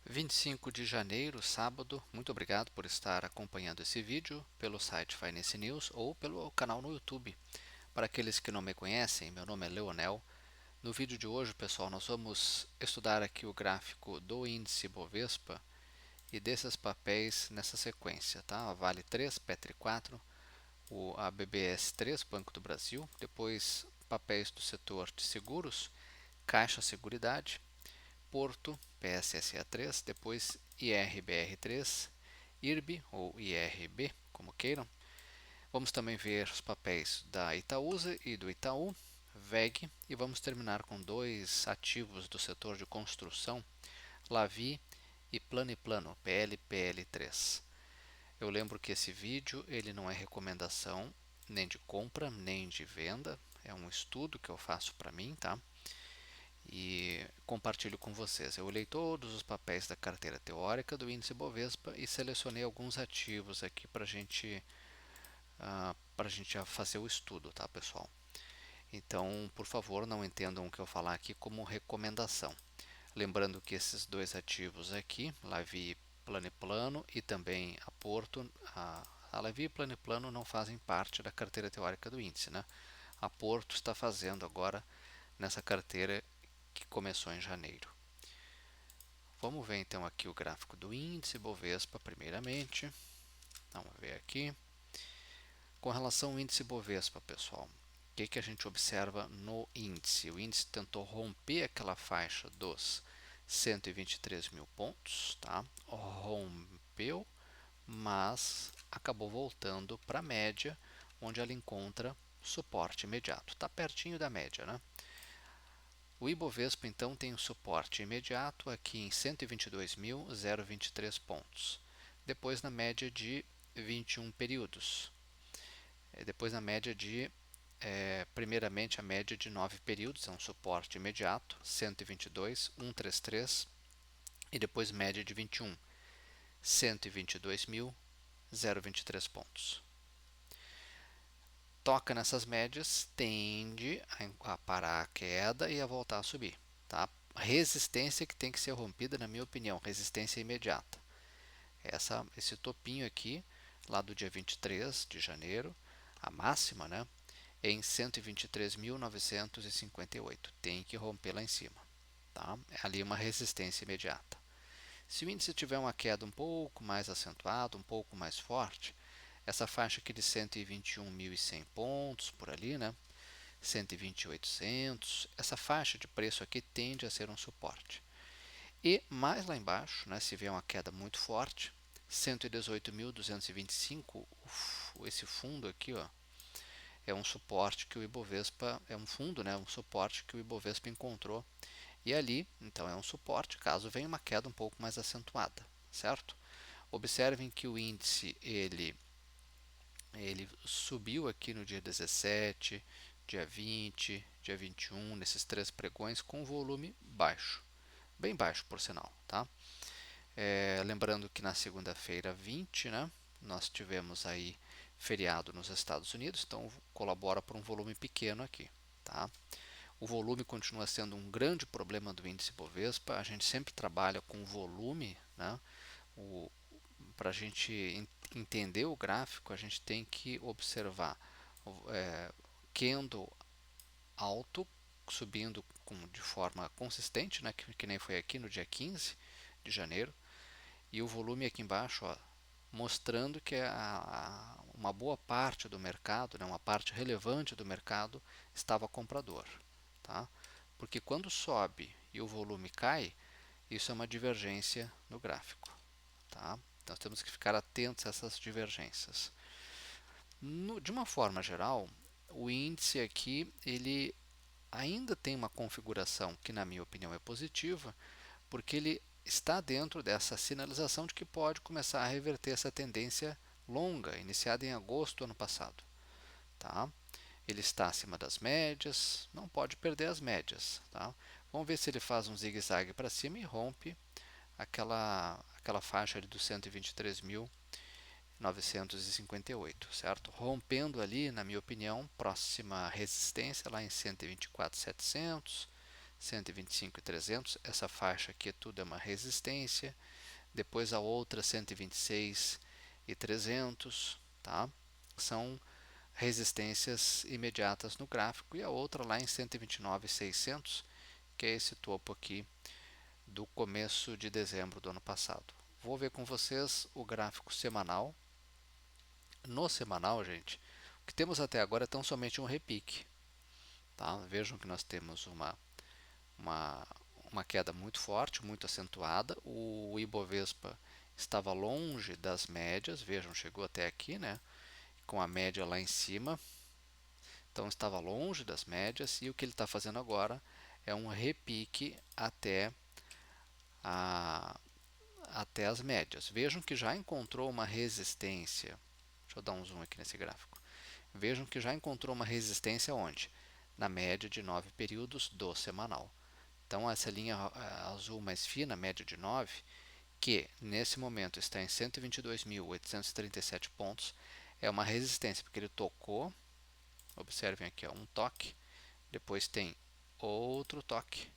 25 de janeiro, sábado. Muito obrigado por estar acompanhando esse vídeo pelo site Finance News ou pelo canal no YouTube. Para aqueles que não me conhecem, meu nome é Leonel. No vídeo de hoje, pessoal, nós vamos estudar aqui o gráfico do índice Bovespa e desses papéis nessa sequência, tá? A Vale 3, Petri 4, a BBS 3, Banco do Brasil, depois papéis do setor de seguros, Caixa Seguridade, Porto, PSSA3, depois IRBR3, IRB ou IRB, como queiram. Vamos também ver os papéis da Itaúsa e do Itaú, VEG, e vamos terminar com dois ativos do setor de construção, Lavi e Plano, PLPL3. Eu lembro que esse vídeo ele não é recomendação nem de compra nem de venda, é um estudo que eu faço para mim, tá? E compartilho com vocês. Eu olhei todos os papéis da carteira teórica do índice Bovespa e selecionei alguns ativos aqui para a gente fazer o estudo, tá, pessoal? Então, por favor, não entendam o que eu falar aqui como recomendação. Lembrando que esses dois ativos aqui, Lavi Plano e também a Porto, a Lavi e Plano não fazem parte da carteira teórica do índice, né? A Porto está fazendo agora nessa carteira que começou em janeiro. Vamos ver então aqui o gráfico do índice Bovespa primeiramente. Vamos ver aqui. Com relação ao índice Bovespa, pessoal, o que a gente observa no índice? O índice tentou romper aquela faixa dos 123 mil pontos, tá? Rompeu, mas acabou voltando para a média, onde ela encontra suporte imediato. Está pertinho da média, né? O Ibovespa então tem um suporte imediato aqui em 122.023 pontos. Depois na média de 21 períodos. Depois na média de, primeiramente a média de 9 períodos, é um suporte imediato, 122.133. E depois média de 21, 122.023 pontos. Toca nessas médias, tende a parar a queda e a voltar a subir. Tá? Resistência que tem que ser rompida, na minha opinião, resistência imediata. Esse topinho aqui, lá do dia 23 de janeiro, a máxima, né, é em 123.958. Tem que romper lá em cima. Tá? É ali uma resistência imediata. Se o índice tiver uma queda um pouco mais acentuada, um pouco mais forte, essa faixa aqui de 121.100 pontos, por ali, né? 120.800, essa faixa de preço aqui tende a ser um suporte. E mais lá embaixo, né, se vier uma queda muito forte, 118.225, esse fundo aqui, ó, é um suporte que o Ibovespa, é um fundo, né, um suporte que o Ibovespa encontrou. E ali, então, é um suporte caso venha uma queda um pouco mais acentuada, certo? Observem que o índice, ele subiu aqui no dia 17, dia 20, dia 21, nesses três pregões com volume baixo, bem baixo por sinal, tá? Lembrando que na segunda-feira 20, né, nós tivemos aí feriado nos Estados Unidos, então colabora para um volume pequeno aqui, tá? O volume continua sendo um grande problema do índice Bovespa, a gente sempre trabalha com volume, né? Para a gente entender o gráfico, a gente tem que observar candle alto, subindo de forma consistente, né, que nem foi aqui no dia 15 de janeiro, e o volume aqui embaixo, ó, mostrando que uma boa parte do mercado, né, uma parte relevante do mercado, estava comprador. Tá? Porque quando sobe e o volume cai, isso é uma divergência no gráfico. Tá? Então temos que ficar atentos a essas divergências. De uma forma geral, o índice aqui ele ainda tem uma configuração que, na minha opinião, é positiva, porque ele está dentro dessa sinalização de que pode começar a reverter essa tendência longa, iniciada em agosto do ano passado. Tá? Ele está acima das médias, não pode perder as médias. Tá? Vamos ver se ele faz um zigue-zague para cima e rompe aquela faixa ali dos 123.958, certo? Rompendo ali, na minha opinião, próxima resistência lá em 124.700, 125 e 300, essa faixa aqui tudo é uma resistência, depois a outra 126 e 300, tá? São resistências imediatas no gráfico, e a outra lá em 129 e 600, que é esse topo aqui do começo de dezembro do ano passado. Vou ver com vocês o gráfico semanal. No semanal, gente, o que temos até agora é tão somente um repique. Tá? Vejam que nós temos uma, uma queda muito forte, muito acentuada. O Ibovespa estava longe das médias, vejam, chegou até aqui, né? Com a média lá em cima. Então estava longe das médias, e o que ele está fazendo agora é um repique a, até as médias. Vejam que já encontrou uma resistência. Deixa eu dar um zoom aqui nesse gráfico. Vejam que já encontrou uma resistência onde? Na média de 9 períodos do semanal. Então, essa linha azul mais fina, média de 9, que nesse momento está em 122.837 pontos, é uma resistência, porque ele tocou, observem aqui, ó, um toque, depois tem outro toque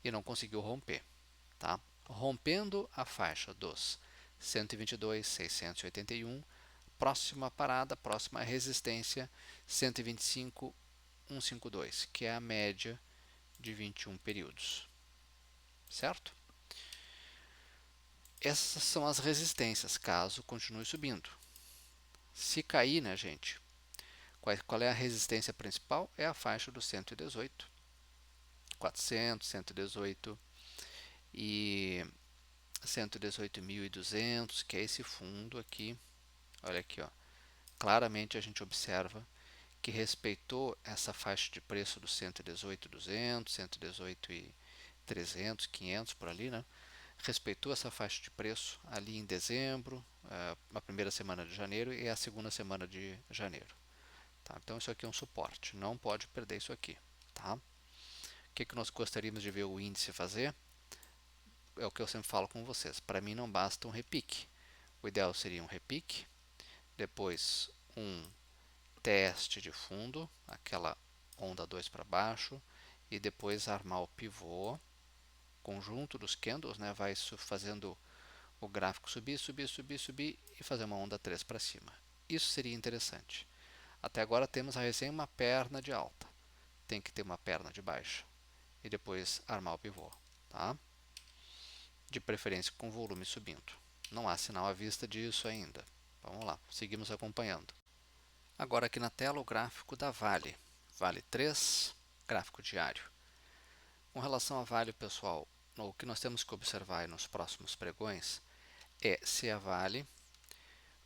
e não conseguiu romper. Tá? Rompendo a faixa dos 122.681, próxima parada, próxima resistência, 125.152, que é a média de 21 períodos. Certo? Essas são as resistências, caso continue subindo. Se cair, né, gente? Qual é a resistência principal? É a faixa do 118, 400, 118 e 118.200, que é esse fundo aqui. Olha aqui, ó. Claramente a gente observa que respeitou essa faixa de preço dos 118.200, 118.300, 500 por ali, né? Respeitou essa faixa de preço ali em dezembro, a primeira semana de janeiro e a segunda semana de janeiro. Tá? Então isso aqui é um suporte, não pode perder isso aqui. Tá? O que nós gostaríamos de ver o índice fazer? É o que eu sempre falo com vocês. Para mim não basta um repique. O ideal seria um repique, depois um teste de fundo, aquela onda 2 para baixo, e depois armar o pivô, conjunto dos candles, né, vai fazendo o gráfico subir, subir, subir, subir e fazer uma onda 3 para cima. Isso seria interessante. Até agora temos a recém uma perna de alta, tem que ter uma perna de baixa e depois armar o pivô, tá? De preferência com volume subindo. Não há sinal à vista disso ainda. Vamos lá, seguimos acompanhando. Agora aqui na tela o gráfico da Vale. Vale 3, gráfico diário. Com relação a Vale, pessoal, o que nós temos que observar nos próximos pregões é se a Vale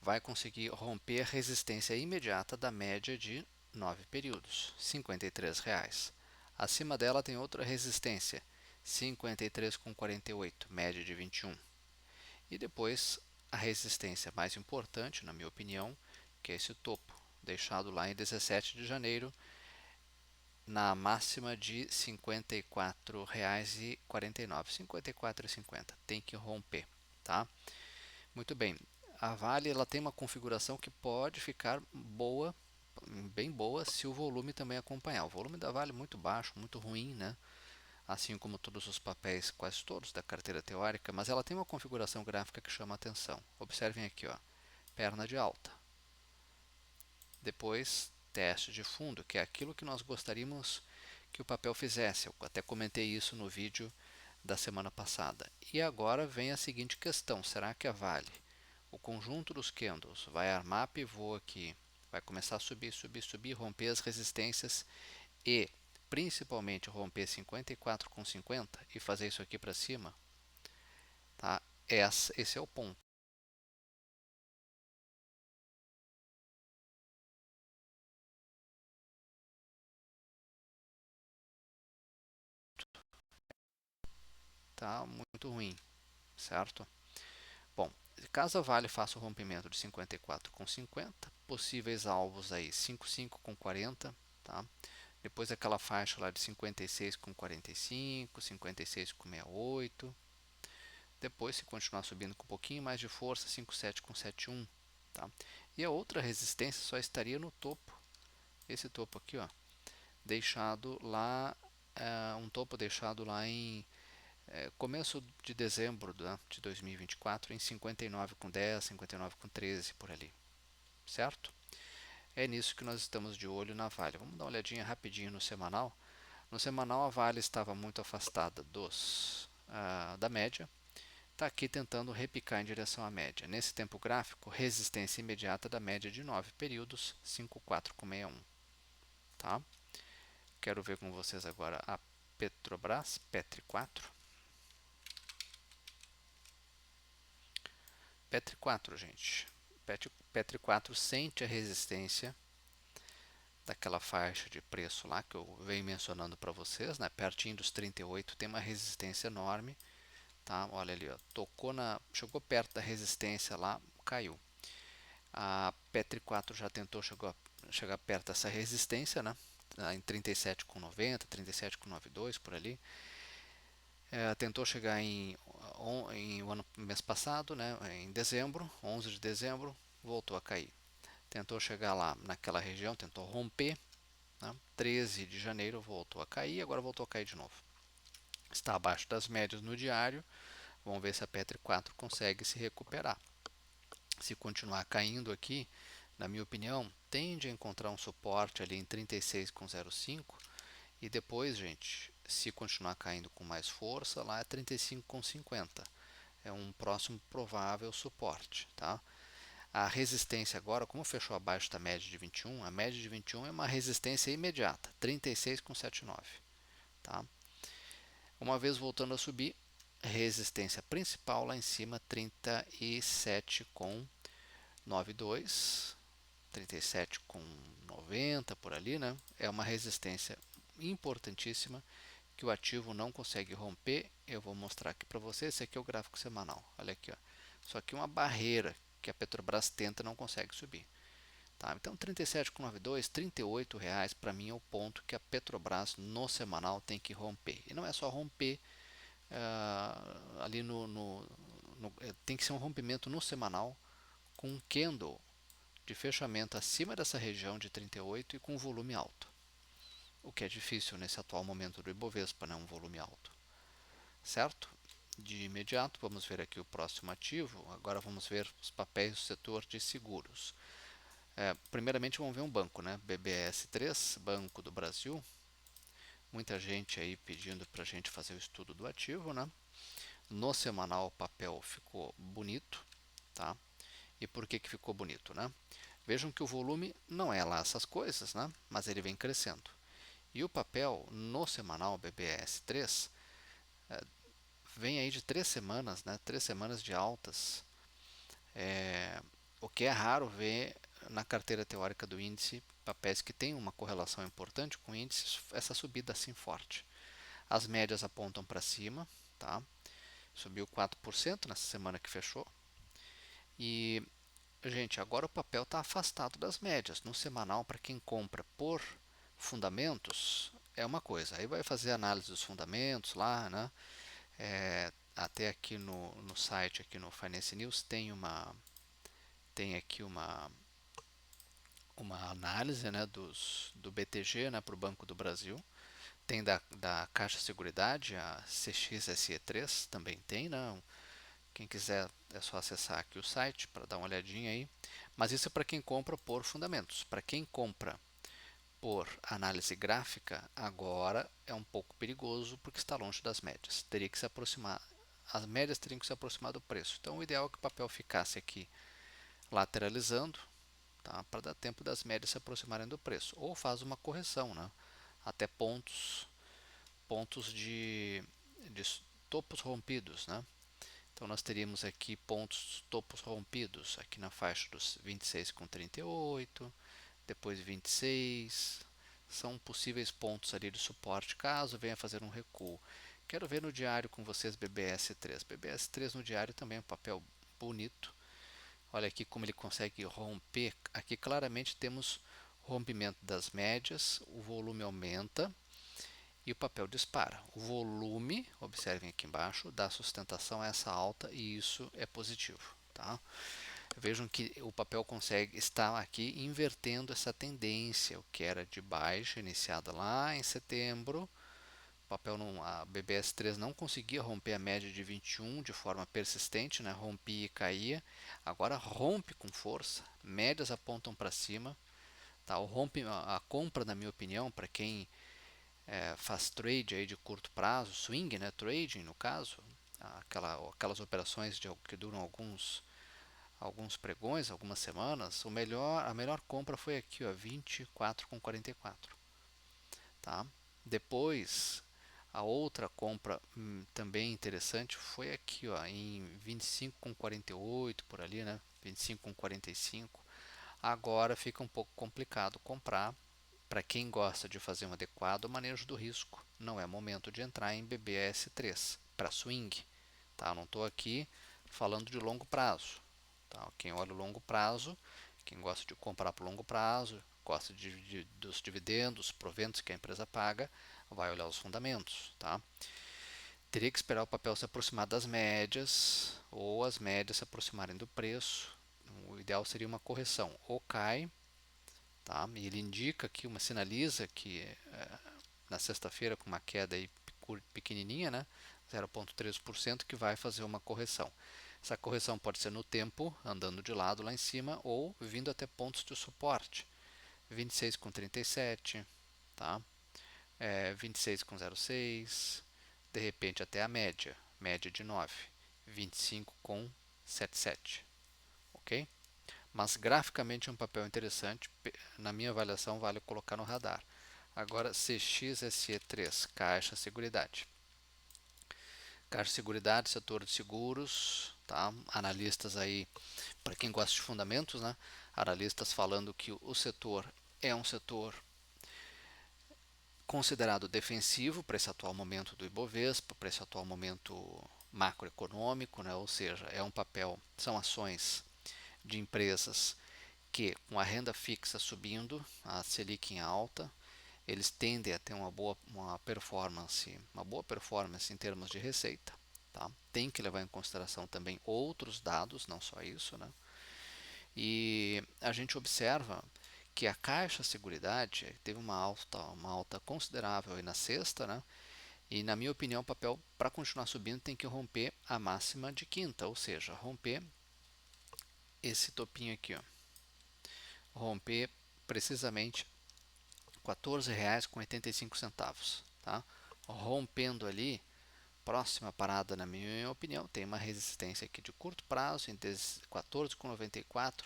vai conseguir romper a resistência imediata da média de 9 períodos, R$ 53. Acima dela tem outra resistência, 53,48, média de 21. E depois a resistência mais importante, na minha opinião, que é esse topo, deixado lá em 17 de janeiro, na máxima de R$ 54,49, R$ 54,50. Tem que romper, tá? Muito bem. A Vale ela tem uma configuração que pode ficar boa, bem boa, se o volume também acompanhar. O volume da Vale é muito baixo, muito ruim, né? Assim como todos os papéis, quase todos da carteira teórica, mas ela tem uma configuração gráfica que chama a atenção. Observem aqui, ó, perna de alta. Depois, teste de fundo, que é aquilo que nós gostaríamos que o papel fizesse. Eu até comentei isso no vídeo da semana passada. E agora vem a seguinte questão: será que a Vale, o conjunto dos candles, vai armar pivô aqui, vai começar a subir, subir, subir, romper as resistências e principalmente romper 54,50 e fazer isso aqui para cima? Tá? Esse é o ponto. Tá muito ruim, certo? Bom, caso a Vale faça o rompimento de 54,50, possíveis alvos aí 55,40, tá? Depois aquela faixa lá de 56,45, 56,68. Depois, se continuar subindo com um pouquinho mais de força, 57,71, tá? E a outra resistência só estaria no topo, esse topo aqui, ó, deixado lá um topo deixado lá em começo de dezembro, né, de 2024 em 59,10, 59,13 por ali, certo? É nisso que nós estamos de olho na Vale. Vamos dar uma olhadinha rapidinho no semanal. No semanal a Vale estava muito afastada da média, está aqui tentando repicar em direção à média. Nesse tempo gráfico, resistência imediata da média de 9 períodos, 54,61. Tá? Quero ver com vocês agora a Petrobras, Petri 4. Petri 4, gente. Petri 4 sente a resistência daquela faixa de preço lá que eu venho mencionando para vocês, né? Pertinho dos 38 tem uma resistência enorme, tá? Olha ali, ó, chegou perto da resistência lá, caiu. A Petri 4 já tentou chegar perto dessa resistência, né? Em 37,90, 37,92 por ali. Tentou chegar em mês passado, né? Em dezembro, 11 de dezembro, voltou a cair. Tentou chegar lá naquela região, tentou romper, né? 13 de janeiro voltou a cair, agora voltou a cair de novo. Está abaixo das médias no diário. Vamos ver se a Petri 4 consegue se recuperar. Se continuar caindo aqui, na minha opinião, tende a encontrar um suporte ali em 36,05 e depois, gente, se continuar caindo com mais força, lá é 35,50. É um próximo provável suporte, tá? A resistência agora, como fechou abaixo da média de 21, a média de 21 é uma resistência imediata, 36,79, tá? Uma vez voltando a subir, resistência principal lá em cima, 37,92, 37,90 por ali, né? É uma resistência importantíssima que o ativo não consegue romper. Eu vou mostrar aqui para você. Esse aqui é o gráfico semanal. Olha aqui, ó. Só que uma barreira que a Petrobras tenta não consegue subir. Tá? Então, 37,92, R$ 38 para mim é o ponto que a Petrobras no semanal tem que romper. E não é só romper ali tem que ser um rompimento no semanal com um candle de fechamento acima dessa região de 38 e com volume alto. O que é difícil nesse atual momento do Ibovespa, né? Um volume alto. Certo? De imediato, vamos ver aqui o próximo ativo. Agora vamos ver os papéis do setor de seguros. Primeiramente vamos ver um banco, né? BBS3, Banco do Brasil. Muita gente aí pedindo para a gente fazer o estudo do ativo, né? No semanal o papel ficou bonito, tá? E por que ficou bonito, né? Vejam que o volume não é lá essas coisas, né? Mas ele vem crescendo. E o papel no semanal BBS3 vem aí de 3 semanas, né? 3 semanas de altas, o que é raro ver na carteira teórica do índice papéis que têm uma correlação importante com índices, essa subida assim forte. As médias apontam para cima, tá? Subiu 4% nessa semana que fechou. E, gente, agora o papel está afastado das médias. No semanal, para quem compra por fundamentos, é uma coisa. Aí vai fazer análise dos fundamentos lá, né? Até aqui no site, aqui no Finance News, tem aqui uma análise, né, do BTG, né, para o Banco do Brasil. Tem da Caixa Seguridade, a CXSE3 também tem, né? Quem quiser é só acessar aqui o site para dar uma olhadinha aí. Mas isso é para quem compra por fundamentos. Para quem compra por análise gráfica, agora é um pouco perigoso porque está longe das médias. Teria que se aproximar, as médias teriam que se aproximar do preço. Então o ideal é que o papel ficasse aqui lateralizando, tá? Para dar tempo das médias se aproximarem do preço. Ou faz uma correção, né? Até pontos de topos rompidos, né? Então nós teríamos aqui topos rompidos aqui na faixa dos 26,38, depois 26, são possíveis pontos ali de suporte caso venha fazer um recuo. Quero ver no diário com vocês BBS3. BBS3 no diário também é um papel bonito. Olha aqui como ele consegue romper. Aqui claramente temos rompimento das médias, o volume aumenta e o papel dispara. O volume, observem aqui embaixo, dá sustentação a essa alta e isso é positivo. Tá? Vejam que o papel consegue estar aqui invertendo essa tendência, o que era de baixa iniciada lá em setembro, papel não, a BBS3 não conseguia romper a média de 21 de forma persistente, né? Rompia e caía. Agora rompe com força, médias apontam para cima. Tá? O rompe, a compra, na minha opinião, para quem faz trade aí de curto prazo, swing, né? Trading no caso, aquelas operações que duram alguns pregões, algumas semanas, a melhor compra foi aqui, ó, 24,44. Tá? Depois, a outra compra também interessante foi aqui, ó, em 25,48 por ali, né? 25,45. Agora fica um pouco complicado comprar. Para quem gosta de fazer um adequado manejo do risco, não é momento de entrar em BBS3 para swing. Tá? Não estou aqui falando de longo prazo. Tá? Quem olha o longo prazo, quem gosta de comprar por longo prazo, gosta dos dividendos, proventos que a empresa paga, vai olhar os fundamentos. Tá? Teria que esperar o papel se aproximar das médias ou as médias se aproximarem do preço. O ideal seria uma correção. Ou cai, tá? E ele indica aqui, sinaliza que na sexta-feira com uma queda aí pequenininha, né? 0,13%, que vai fazer uma correção. Essa correção pode ser no tempo, andando de lado lá em cima, ou vindo até pontos de suporte. 26,37, tá? 26,06, de repente até a média de 9, 25,77, ok? Mas graficamente é um papel interessante, na minha avaliação vale colocar no radar. Agora CXSE3, Caixa Seguridade. Caixa Seguridade, setor de seguros, tá? Analistas aí, para quem gosta de fundamentos, né? Analistas falando que o setor é um setor considerado defensivo para esse atual momento do Ibovespa, para esse atual momento macroeconômico, né? Ou seja, são ações de empresas que, com a renda fixa subindo, a Selic em alta, eles tendem a ter uma boa performance em termos de receita. Tá? Tem que levar em consideração também outros dados, não só isso, né? E a gente observa que a Caixa Seguridade teve uma alta considerável aí na sexta, né? E na minha opinião, o papel para continuar subindo tem que romper a máxima de quinta, ou seja, romper esse topinho aqui, ó. Romper precisamente R$ 14,85, tá? Rompendo ali, próxima parada, na minha opinião, tem uma resistência aqui de curto prazo em 14,94,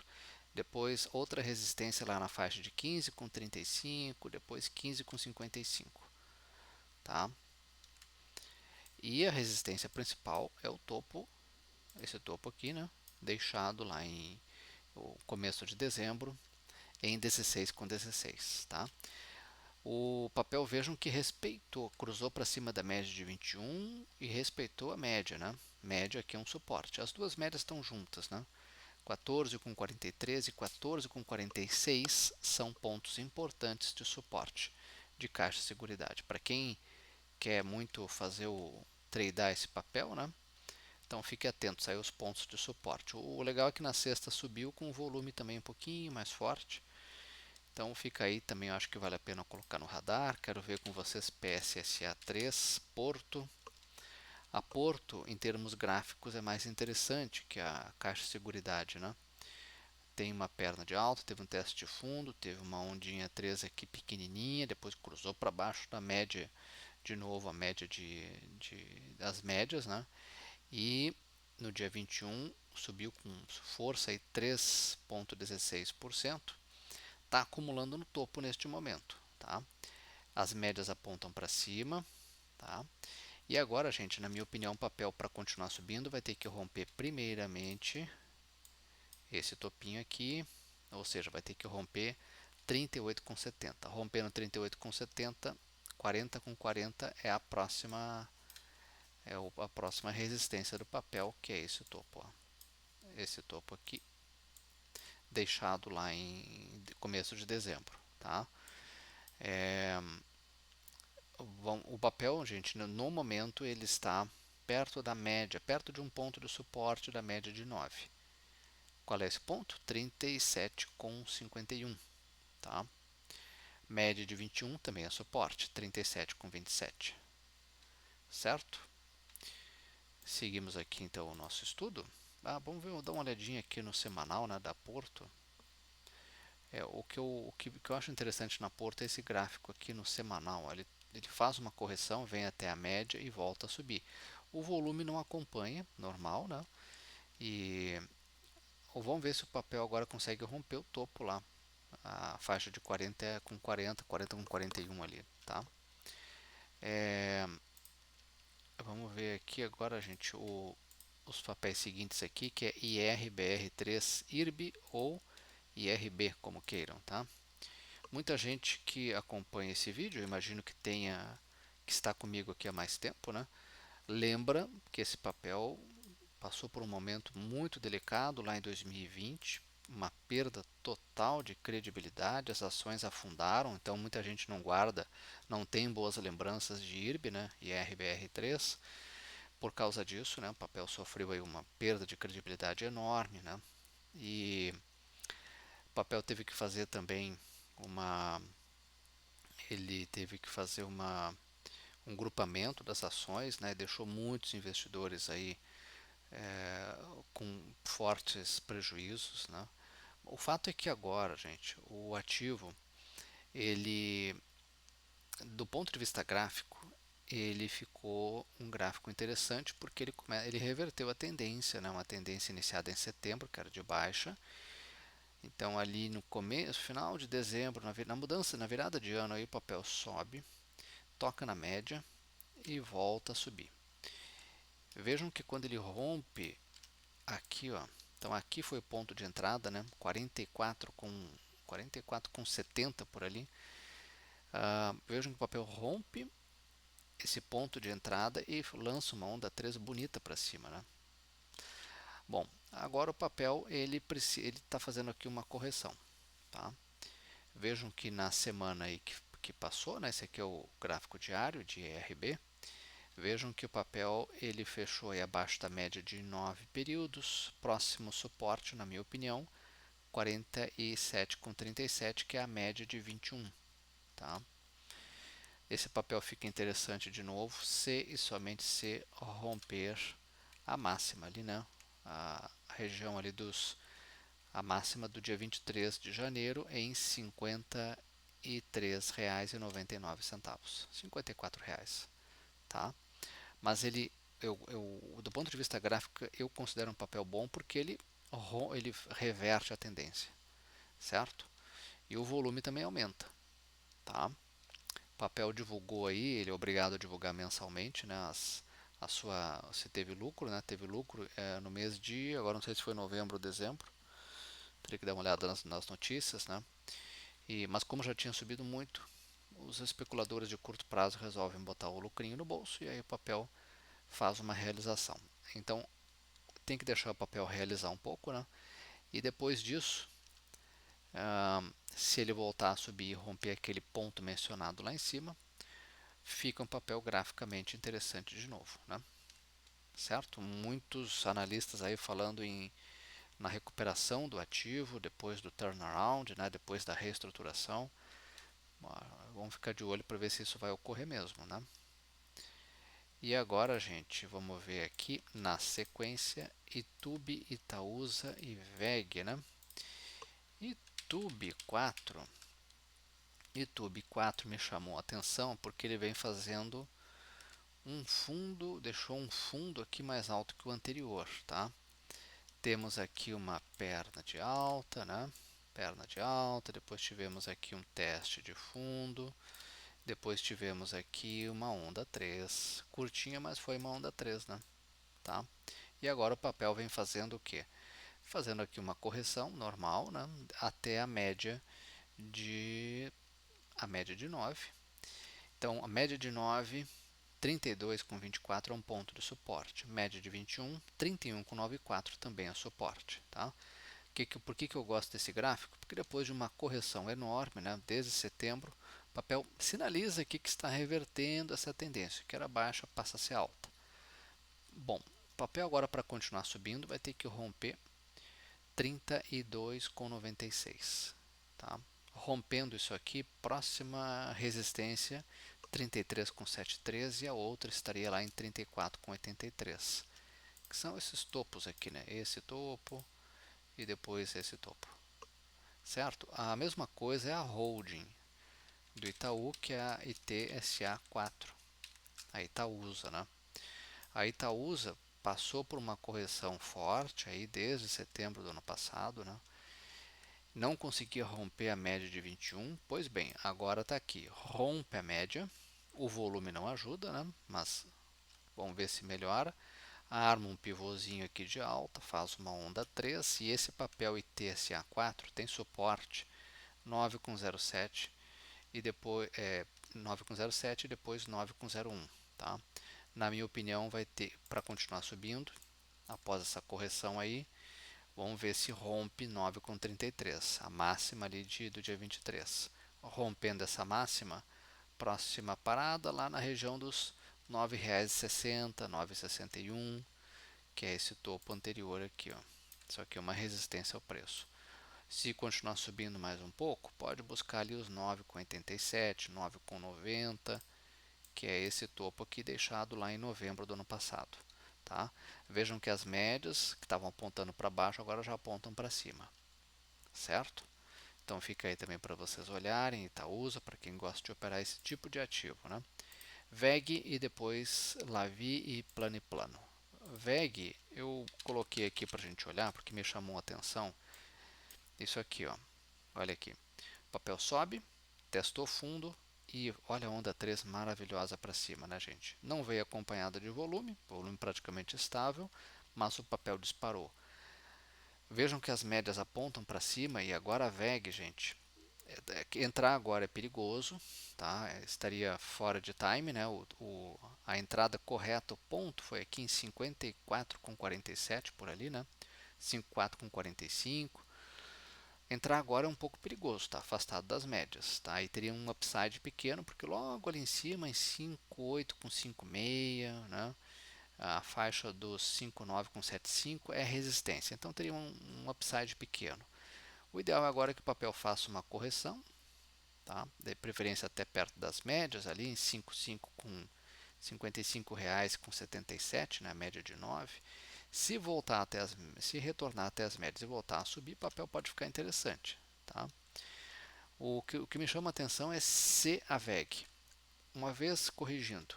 depois outra resistência lá na faixa de 15,35, depois 15,55, tá? E a resistência principal é o topo, esse topo aqui, né? Deixado lá em o começo de dezembro em 16,16, tá? O papel, vejam que respeitou, cruzou para cima da média de 21 e respeitou a média, né? Média aqui é um suporte. As duas médias estão juntas, né? 14,43 e 14,46 são pontos importantes de suporte de Caixa Seguridade. Para quem quer muito fazer tradear esse papel, né? Então fique atento aí aos pontos de suporte. O legal é que na sexta subiu com o volume também um pouquinho mais forte. Então fica aí também, eu acho que vale a pena colocar no radar. Quero ver com vocês PSSA3, Porto. A Porto, em termos gráficos, é mais interessante que a Caixa Seguridade, né? Tem uma perna de alta, teve um teste de fundo, teve uma ondinha 3 aqui pequenininha, depois cruzou para baixo da média, de novo a média das médias, né? E no dia 21 subiu com força aí 3,16%. Está acumulando no topo neste momento, tá? As médias apontam para cima, tá? E agora, gente, na minha opinião, o papel para continuar subindo vai ter que romper primeiramente esse topinho aqui, ou seja, vai ter que romper 38,70. Rompendo 38,70, 40,40 é a próxima resistência do papel, que é esse topo, ó. Esse topo aqui, deixado lá em começo de dezembro, tá? O papel, gente, no momento ele está perto da média, perto de um ponto de suporte da média de 9. Qual é esse ponto? 37,51, tá? Média de 21 também é suporte, 37,27. certo? Seguimos aqui então o nosso estudo. Vamos ver, dar uma olhadinha aqui no semanal, né, da Porto. O que eu acho interessante na Porto é esse gráfico aqui no semanal. Ele faz uma correção, vem até a média e volta a subir. O volume não acompanha, normal, né? E vamos ver se o papel agora consegue romper o topo lá, a faixa de 40 com 40, 40 com 41 ali, tá? É, vamos ver aqui agora, gente, os papéis seguintes aqui, que é IRBR3 IRB ou IRB, como queiram, tá? Muita gente que acompanha esse vídeo, eu imagino que está comigo aqui há mais tempo, né? Lembra que esse papel passou por um momento muito delicado lá em 2020, uma perda total de credibilidade, as ações afundaram, então muita gente não guarda, não tem boas lembranças de IRB, né, e RBR3, por causa disso, né, o papel sofreu aí uma perda de credibilidade enorme, né, e o papel teve que fazer também uma, ele teve que fazer um grupamento das ações, né, deixou muitos investidores aí com fortes prejuízos, né. O fato é que agora, gente, o ativo, ele, do ponto de vista gráfico, ele ficou um gráfico interessante porque ele reverteu a tendência, né? Uma tendência iniciada em setembro, que era de baixa. Então ali no começo, final de dezembro, na mudança, na virada de ano, aí o papel sobe, toca na média e volta a subir. Vejam que quando ele rompe aqui, ó, então aqui foi o ponto de entrada, né? 44,70 por ali. Vejam que o papel rompe esse ponto de entrada e lança uma onda 3 bonita para cima, né? Bom, agora o papel ele está fazendo aqui uma correção, tá? Vejam que na semana aí que passou, né? Esse aqui é o gráfico diário de ERB. Vejam que o papel ele fechou aí abaixo da média de 9 períodos, próximo suporte, na minha opinião, 47,37, que é a média de 21, tá? Esse papel fica interessante de novo se e somente se romper a máxima ali, né? A região ali a máxima do dia 23 de janeiro em R$ 53,99, R$ 54, tá? Mas do ponto de vista gráfico, eu considero um papel bom porque ele reverte a tendência, certo? E o volume também aumenta, tá? O papel divulgou aí, ele é obrigado a divulgar mensalmente, né, se teve lucro, né, teve lucro no mês de, agora não sei se foi novembro ou dezembro, teria que dar uma olhada nas notícias, né, mas como já tinha subido muito, os especuladores de curto prazo resolvem botar o lucrinho no bolso e aí o papel faz uma realização. Então tem que deixar o papel realizar um pouco, né, e depois disso, se ele voltar a subir e romper aquele ponto mencionado lá em cima, fica um papel graficamente interessante de novo, né? Certo? Muitos analistas aí falando na recuperação do ativo depois do turnaround, né? Depois da reestruturação. Vamos ficar de olho para ver se isso vai ocorrer mesmo, né? E agora, gente, vamos ver aqui na sequência Itube, Itaúsa e VEG, né? Itube 4. Itube 4 me chamou a atenção porque ele vem fazendo deixou um fundo aqui mais alto que o anterior, tá? Temos aqui uma perna de alta, né? Perna de alta, depois tivemos aqui um teste de fundo, depois tivemos aqui uma onda 3, curtinha, mas foi uma onda 3, né? Tá? E agora o papel vem fazendo o quê? Fazendo aqui uma correção normal, né? Até a média de 9. Então, a média de 9, 32,24 é um ponto de suporte. Média de 21, 31,94 também é suporte. Tá? Por que eu gosto desse gráfico? Porque depois de uma correção enorme, né, desde setembro, o papel sinaliza aqui que está revertendo essa tendência, que era baixa, passa a ser alta. Bom, o papel agora para continuar subindo vai ter que romper 32,96. Tá? Rompendo isso aqui, próxima resistência 33,73 e a outra estaria lá em 34,83, que são esses topos aqui, né? Esse topo e depois esse topo, certo? A mesma coisa é a holding do Itaú, que é a ITSA4, a Itaúsa, né? A Itaúsa passou por uma correção forte aí desde setembro do ano passado, né? Não conseguia romper a média de 21, pois bem, agora está aqui, rompe a média, o volume não ajuda, né? Mas vamos ver se melhora. Arma um pivôzinho aqui de alta, faz uma onda 3 e esse papel ITSA4 tem suporte 9,07 e depois 9,07 e depois 9,01, tá? Na minha opinião, vai ter para continuar subindo após essa correção aí. Vamos ver se rompe 9,33, a máxima ali do dia 23. Rompendo essa máxima, próxima parada lá na região dos R$ 9,60, R$ 9,61, que é esse topo anterior aqui, ó. Isso aqui é uma resistência ao preço. Se continuar subindo mais um pouco, pode buscar ali os 9,87, 9,90, que é esse topo aqui deixado lá em novembro do ano passado. Tá? Vejam que as médias que estavam apontando para baixo agora já apontam para cima, certo? Então fica aí também para vocês olharem, Itaúsa, para quem gosta de operar esse tipo de ativo, né? VEG e depois Lavi e Plano. VEG eu coloquei aqui para a gente olhar porque me chamou a atenção isso aqui, ó. Olha aqui, o papel sobe, testou fundo e olha a onda 3 maravilhosa para cima, né, gente? Não veio acompanhada de volume praticamente estável, mas o papel disparou. Vejam que as médias apontam para cima e agora a VEG, gente, entrar agora é perigoso, tá? Estaria fora de time, né? A entrada correta, o ponto foi aqui em 54,47 por ali, né? 54,45. Entrar agora é um pouco perigoso, tá? Afastado das médias, tá? Aí teria um upside pequeno, porque logo ali em cima, em 5,8 com 5,6, né? A faixa dos 5,9 com 7,5 é resistência, então teria um upside pequeno. O ideal agora é que o papel faça uma correção, tá? De preferência até perto das médias, ali em 5,5 com R$ 55,77, com 77, né? Média de 9. Se retornar até as médias e voltar a subir, o papel pode ficar interessante, tá? O que me chama a atenção é se a VEG, uma vez corrigindo,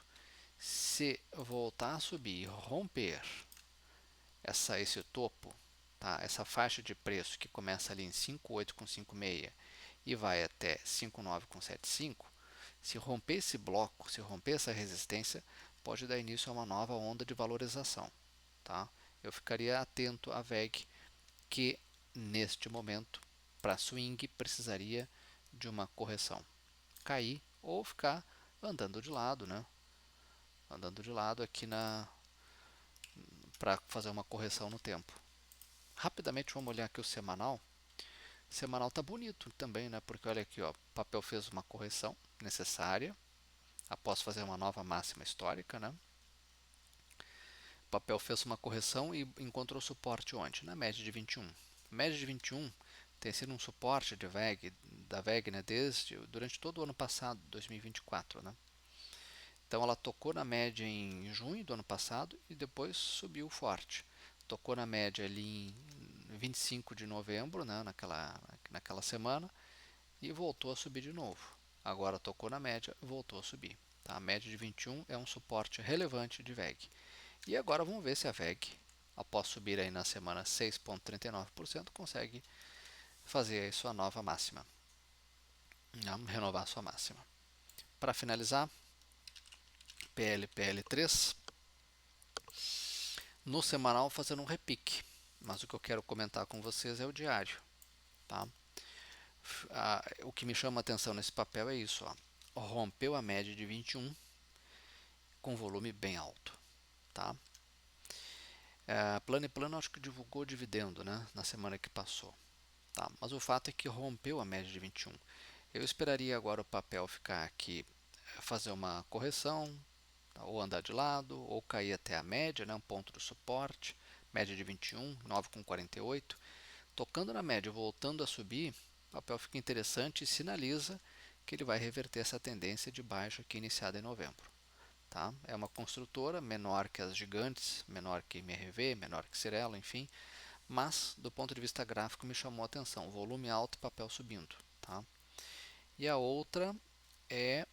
se voltar a subir e romper esse topo, tá? Essa faixa de preço que começa ali em 5,8 com 5,6 e vai até 5,9 com 7,5, se romper esse bloco, se romper essa resistência, pode dar início a uma nova onda de valorização, tá? Eu ficaria atento à VEG, que neste momento, para swing, precisaria de uma correção. Cair ou ficar andando de lado, né? Andando de lado aqui para fazer uma correção no tempo. Rapidamente vamos olhar aqui o semanal. O semanal tá bonito também, né? Porque olha aqui, ó, o papel fez uma correção necessária após fazer uma nova máxima histórica, né? O papel fez uma correção e encontrou suporte onde? Na média de 21. A média de 21 tem sido um suporte da VEG, né, durante todo o ano passado, 2024, né? Então ela tocou na média em junho do ano passado e depois subiu forte. Tocou na média ali em 25 de novembro, né, naquela semana, e voltou a subir de novo. Agora tocou na média e voltou a subir. Tá? A média de 21 é um suporte relevante de VEG. E agora vamos ver se a VEG, após subir aí na semana 6,39%, consegue fazer aí sua nova máxima, renovar sua máxima. Para finalizar, PL3, no semanal fazendo um repique, mas o que eu quero comentar com vocês é o diário. Tá? O que me chama a atenção nesse papel é isso, ó. Rompeu a média de 21 com volume bem alto. Tá? Plano acho que divulgou dividendo, né, na semana que passou. Tá? Mas o fato é que rompeu a média de 21. Eu esperaria agora o papel ficar aqui, fazer uma correção, tá? Ou andar de lado, ou cair até a média, né? Um ponto de suporte, média de 21, 9,48. Tocando na média, voltando a subir, o papel fica interessante e sinaliza que ele vai reverter essa tendência de baixa aqui iniciada em novembro. Tá? É uma construtora menor que as gigantes, menor que MRV, menor que Cirela, enfim, mas do ponto de vista gráfico me chamou a atenção, volume alto e papel subindo. Tá? E a outra é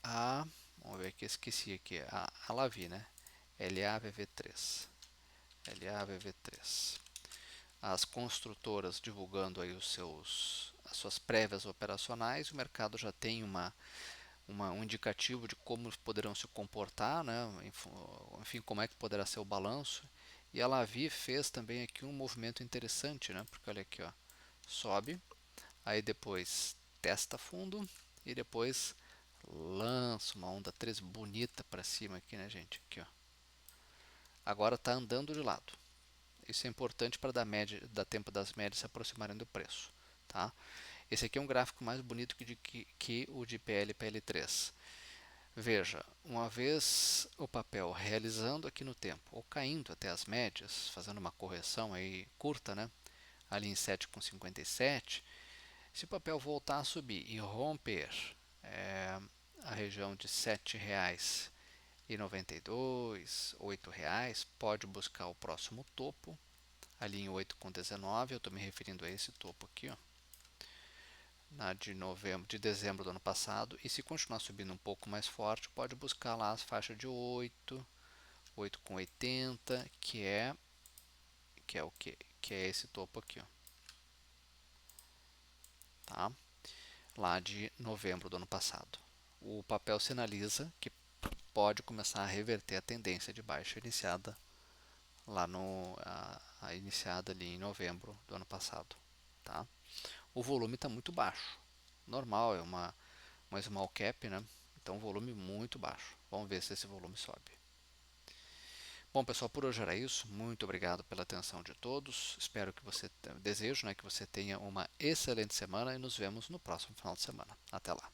a, vamos ver aqui, esqueci aqui, a Lavi, né? LAVV3. LAVV3. As construtoras divulgando aí as suas prévias operacionais, o mercado já tem um indicativo de como poderão se comportar, né? Enfim, como é que poderá ser o balanço. E a Lavi fez também aqui um movimento interessante, né? Porque olha aqui, ó, sobe, aí depois testa fundo e depois lança uma onda 3 bonita para cima aqui, né, gente? Aqui, ó. Agora está andando de lado. Isso é importante para dar tempo das médias se aproximarem do preço, tá? Esse aqui é um gráfico mais bonito que o de PL e PL3. Veja, uma vez o papel realizando aqui no tempo, ou caindo até as médias, fazendo uma correção aí curta, né? Ali em 7,57, se o papel voltar a subir e romper a região de R$ 7,92, R$ 8, pode buscar o próximo topo, ali em 8,19, eu estou me referindo a esse topo aqui, ó, de dezembro do ano passado, e se continuar subindo um pouco mais forte, pode buscar lá as faixas de 8, 8,80, que é o que? Que é esse topo aqui, ó, tá? Lá de novembro do ano passado. O papel sinaliza que pode começar a reverter a tendência de baixa iniciada lá a iniciada ali em novembro do ano passado, tá? O volume está muito baixo, normal, é uma small cap, né? Então volume muito baixo. Vamos ver se esse volume sobe. Bom, pessoal, por hoje era isso. Muito obrigado pela atenção de todos. Espero que desejo, né, que você tenha uma excelente semana e nos vemos no próximo final de semana. Até lá.